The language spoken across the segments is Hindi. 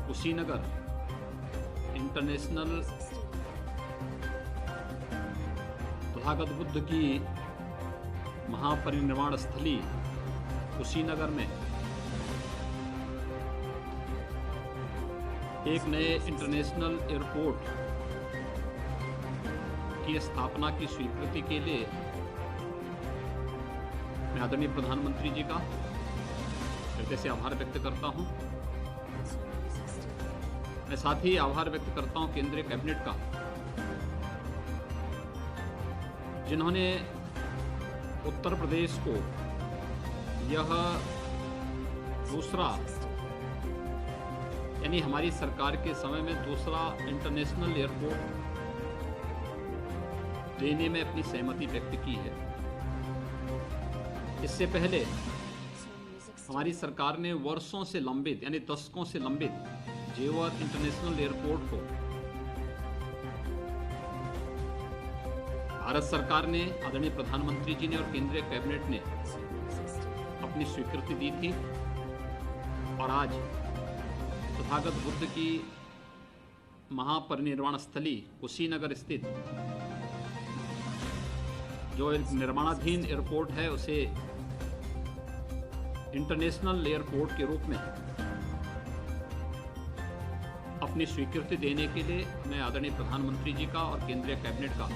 कुशीनगर इंटरनेशनल तथागत बुद्ध की महापरिनिर्वाण स्थली कुशीनगर में एक नए इंटरनेशनल एयरपोर्ट की स्थापना की स्वीकृति के लिए मैं आदरणीय प्रधानमंत्री जी का हृदय से आभार व्यक्त करता हूं। मैं साथ ही आभार व्यक्त करता हूं केंद्रीय कैबिनेट का, जिन्होंने उत्तर प्रदेश को यह दूसरा, यानी हमारी सरकार के समय में दूसरा इंटरनेशनल एयरपोर्ट देने में अपनी सहमति व्यक्त की है। इससे पहले हमारी सरकार ने वर्षों से लंबित, यानी दशकों से लंबित जेवर इंटरनेशनल एयरपोर्ट को भारत सरकार ने, आदरणीय प्रधानमंत्री जी ने और केंद्रीय कैबिनेट ने अपनी स्वीकृति दी थी। और आज तथागत बुद्ध की महापरिनिर्वाण स्थली कुशीनगर स्थित जो निर्माणाधीन एयरपोर्ट है, उसे इंटरनेशनल एयरपोर्ट के रूप में अपनी स्वीकृति देने के लिए मैं आदरणीय प्रधानमंत्री जी का और केंद्रीय कैबिनेट का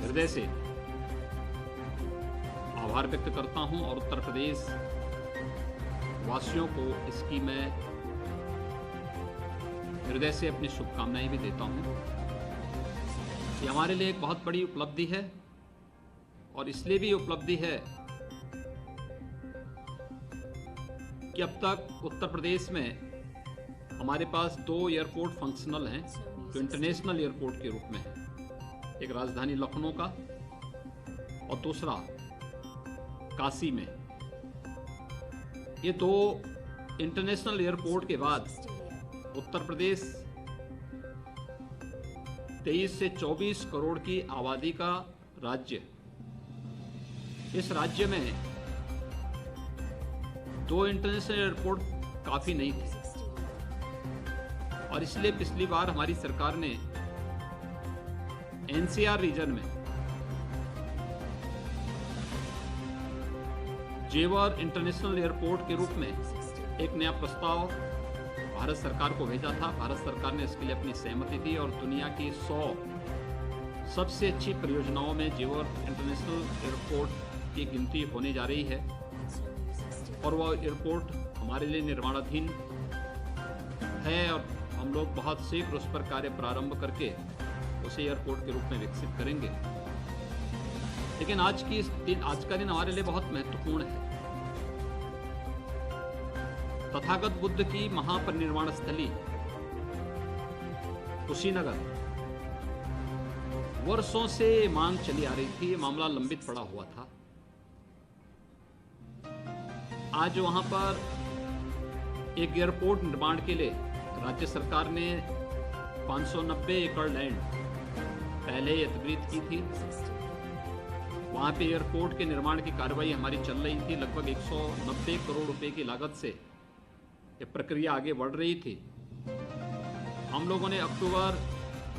हृदय से आभार व्यक्त करता हूं और उत्तर प्रदेश वासियों को इसकी मैं हृदय से अपनी शुभकामनाएं भी देता हूं। ये हमारे लिए एक बहुत बड़ी उपलब्धि है और इसलिए भी उपलब्धि है कि अब तक उत्तर प्रदेश में हमारे पास 2 एयरपोर्ट फंक्शनल हैं जो इंटरनेशनल एयरपोर्ट के रूप में है। एक राजधानी लखनऊ का और दूसरा काशी में। ये 2 इंटरनेशनल एयरपोर्ट के बाद उत्तर प्रदेश 23 से 24 करोड़ की आबादी का राज्य, इस राज्य में 2 इंटरनेशनल एयरपोर्ट काफी नहीं थे और इसलिए पिछली बार हमारी सरकार ने एनसीआर रीजन में जेवर इंटरनेशनल एयरपोर्ट के रूप में एक नया प्रस्ताव भारत सरकार को भेजा था। भारत सरकार ने इसके लिए अपनी सहमति दी और दुनिया की 100 सबसे अच्छी परियोजनाओं में जेवर इंटरनेशनल एयरपोर्ट की गिनती होने जा रही है और वह एयरपोर्ट हमारे लिए निर्माणाधीन है और हम लोग बहुत शीघ्र उस पर कार्य प्रारंभ करके उसे एयरपोर्ट के रूप में विकसित करेंगे। लेकिन आज का दिन हमारे लिए बहुत महत्वपूर्ण है। तथागत बुद्ध की महापरिनिर्वाण स्थली कुशीनगर वर्षों से मांग चली आ रही थी, मामला लंबित पड़ा हुआ था। आज वहां पर एक एयरपोर्ट निर्माण के लिए राज्य सरकार ने 590 एकड़ लैंड पहले ही अधिग्रहित की थी। वहां पे एयरपोर्ट के निर्माण की कार्रवाई हमारी चल रही थी। लगभग 190 करोड़ रुपए की लागत से ये प्रक्रिया आगे बढ़ रही थी। हम लोगों ने अक्टूबर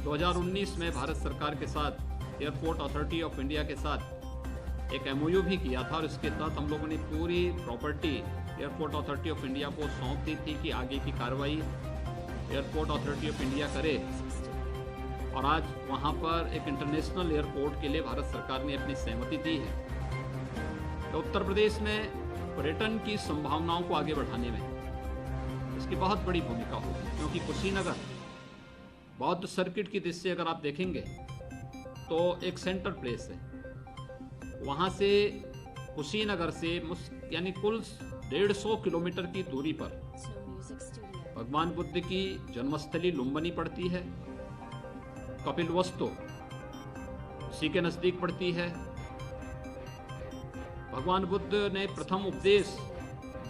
2019 में भारत सरकार के साथ एयरपोर्ट अथॉरिटी ऑफ इंडिया के साथ एक MOU भी किया था और इसके तहत हम लोगों ने पूरी property airport authority of India को सौंप दी थी कि आगे की कार्रवाई एयरपोर्ट अथॉरिटी ऑफ इंडिया करे। और आज वहां पर एक इंटरनेशनल एयरपोर्ट के लिए भारत सरकार ने अपनी सहमति दी है। तो उत्तर प्रदेश में पर्यटन की संभावनाओं को आगे बढ़ाने में इसकी बहुत बड़ी भूमिका होगी, क्योंकि कुशीनगर बौद्ध सर्किट की दृष्टि से अगर आप देखेंगे तो एक सेंटर प्लेस है। वहां से कुशीनगर से यानी कुल 150 किलोमीटर की दूरी पर भगवान बुद्ध की जन्मस्थली लुम्बिनी पड़ती है, कपिलवस्तु उसी के नजदीक पड़ती है। भगवान बुद्ध ने प्रथम उपदेश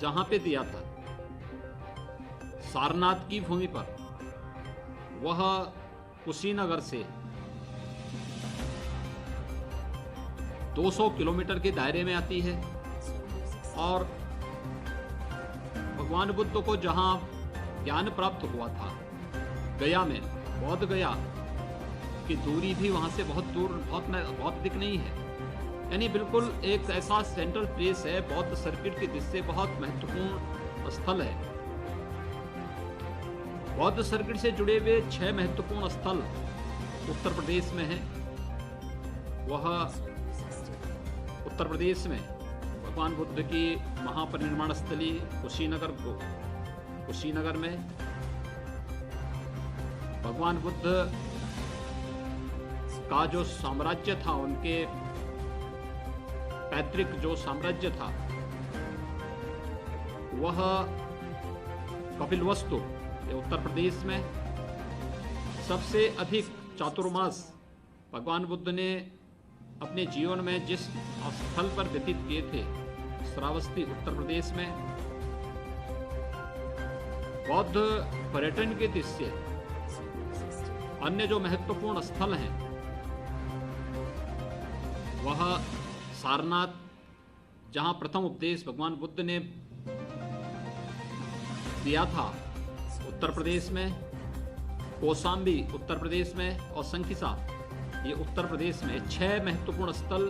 जहां पे दिया था सारनाथ की भूमि पर, वह कुशीनगर से 200 किलोमीटर के दायरे में आती है। और भगवान बुद्ध को जहां ज्ञान प्राप्त हुआ था गया में, बौद्ध गया की दूरी भी वहाँ से बहुत दूर, बहुत अधिक नहीं है। यानी बिल्कुल एक ऐसा सेंट्रल प्लेस है, बौद्ध सर्किट की दृष्टि से बहुत महत्वपूर्ण स्थल है। बौद्ध सर्किट से जुड़े हुए 6 महत्वपूर्ण स्थल उत्तर प्रदेश में हैं। वह उत्तर प्रदेश में भगवान बुद्ध की महापरिनिर्वाण स्थली कुशीनगर में भगवान बुद्ध का जो साम्राज्य था, उनके पैतृक जो साम्राज्य था, वह कपिलवस्तु उत्तर प्रदेश में सबसे अधिक चातुर्मास भगवान बुद्ध ने अपने जीवन में जिस स्थल पर व्यतीत किए थे, श्रावस्ती उत्तर प्रदेश में, बौद्ध पर्यटन के दृष्टि से अन्य जो महत्वपूर्ण स्थल हैं वह सारनाथ, जहां प्रथम उपदेश भगवान बुद्ध ने दिया था, उत्तर प्रदेश में, कौशाम्बी उत्तर प्रदेश में, और संकिसा ये उत्तर प्रदेश में 6 महत्वपूर्ण स्थल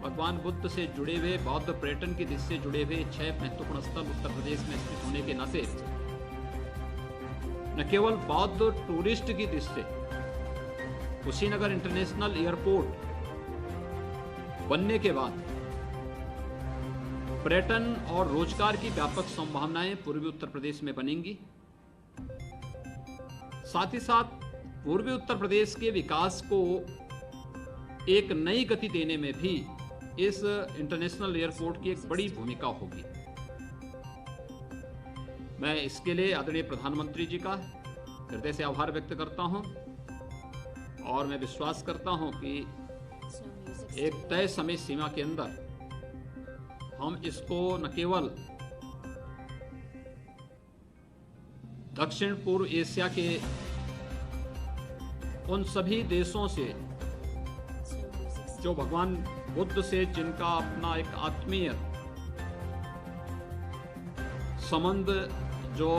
भगवान बुद्ध से जुड़े हुए, बौद्ध पर्यटन की दृष्टि से जुड़े हुए 6 महत्वपूर्ण स्थल उत्तर प्रदेश में स्थित होने के नाते न केवल बौद्ध टूरिस्ट की दृष्टि से कुशीनगर इंटरनेशनल एयरपोर्ट बनने के बाद पर्यटन और रोजगार की व्यापक संभावनाएं पूर्वी उत्तर प्रदेश में बनेंगी। साथ ही साथ पूर्वी उत्तर प्रदेश के विकास को एक नई गति देने में भी इस इंटरनेशनल एयरपोर्ट की एक बड़ी भूमिका होगी। मैं इसके लिए आदरणीय प्रधानमंत्री जी का हृदय से आभार व्यक्त करता हूं और मैं विश्वास करता हूं कि एक तय समय सीमा के अंदर हम इसको न केवल दक्षिण पूर्व एशिया के उन सभी देशों से जो भगवान बुद्ध से जिनका अपना एक आत्मीय संबंध जो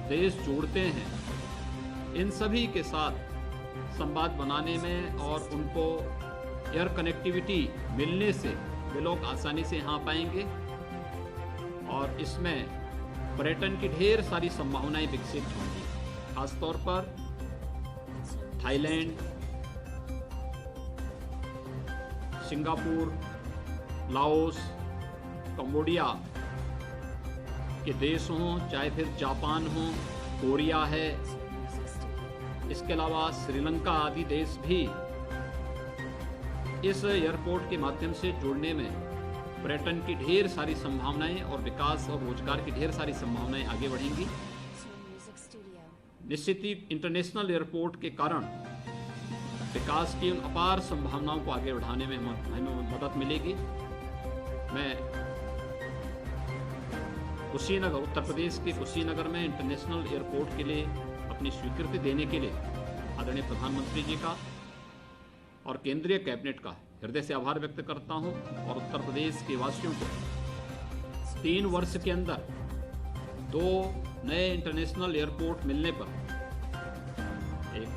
देश जोड़ते हैं, इन सभी के साथ संवाद बनाने में और उनको एयर कनेक्टिविटी मिलने से वे लोग आसानी से यहाँ पाएंगे और इसमें पर्यटन की ढेर सारी संभावनाएं विकसित होंगी। खासतौर पर थाईलैंड, सिंगापुर, लाओस, कंबोडिया के देश हों, चाहे फिर जापान हो, कोरिया है, इसके अलावा श्रीलंका आदि देश भी इस एयरपोर्ट के माध्यम से जुड़ने में पर्यटन की ढेर सारी संभावनाएं और विकास और रोजगार की ढेर सारी संभावनाएं आगे बढ़ेंगी। निश्चित ही इंटरनेशनल एयरपोर्ट के कारण विकास की उन अपार संभावनाओं को आगे बढ़ाने में हमें मदद मिलेगी। मैं कुशीनगर, उत्तर प्रदेश के कुशीनगर में इंटरनेशनल एयरपोर्ट के लिए अपनी स्वीकृति देने के लिए आदरणीय प्रधानमंत्री जी का और केंद्रीय कैबिनेट का हृदय से आभार व्यक्त करता हूं और उत्तर प्रदेश के वासियों को 3 वर्ष के अंदर 2 नए इंटरनेशनल एयरपोर्ट मिलने पर, एक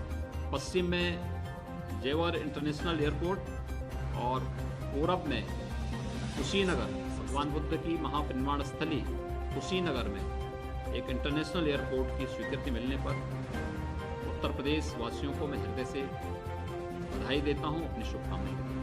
पश्चिम में जेवर इंटरनेशनल एयरपोर्ट और पूरब में कुशीनगर, भगवान बुद्ध की महापरिनिर्वाण स्थली कुशीनगर में एक इंटरनेशनल एयरपोर्ट की स्वीकृति मिलने पर उत्तर प्रदेश वासियों को मैं हृदय से बधाई देता हूं, अपनी शुभकामनाएं।